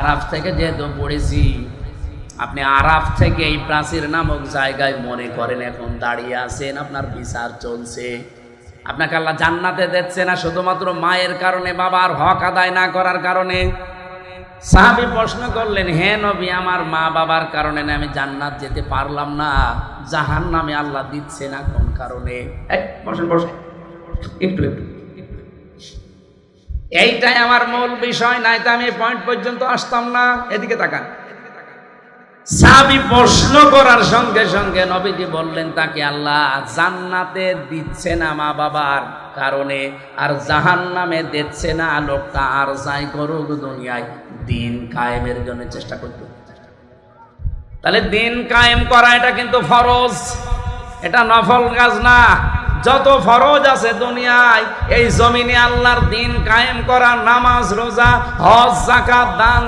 আরাফ থেকে যেহেতু পড়েছি, আপনি আরাফ থেকে এই প্রাচীর নামক জায়গায় মনে করেন এখন দাঁড়িয়ে আছেন, আপনার বিচার চলছে। আপনাকে আল্লাহ জান্নাতে দিচ্ছে না শুধুমাত্র মায়ের কারণে, বাবার হক আদায় না করার কারণে। সাহাবী প্রশ্ন করলেন, হে নবী, আমার মা বাবার কারণে না আমি জান্নাত যেতে পারলাম না, জাহান্নামে আল্লাহ দিচ্ছে না কোন কারণে? বসেন বসেন, একটু একটু, এইটাই আমার মূল বিষয়, নাই তো আমি পয়েন্ট পর্যন্ত আসতাম না। এদিকে তাকান। সাহাবী প্রশ্ন করার সঙ্গে সঙ্গে নবীজি বললেন তাকে, আল্লাহ জান্নাতে দিচ্ছে না মা বাবার কারণে, আর জাহান্নামে দিচ্ছে না, লোকটা আর যাই করুক দুনিয়ায় দিন কায়েমের জন্য চেষ্টা করতে। তাহলে দিন কায়েম করা এটা কিন্তু ফরজ, এটা নফল কাজ না। যত ফরজ আছে দুনিয়ায়, এই জমিনে আল্লাহর দিন কায়েম করা, নামাজ, রোজা, হজ, যাকাত, দান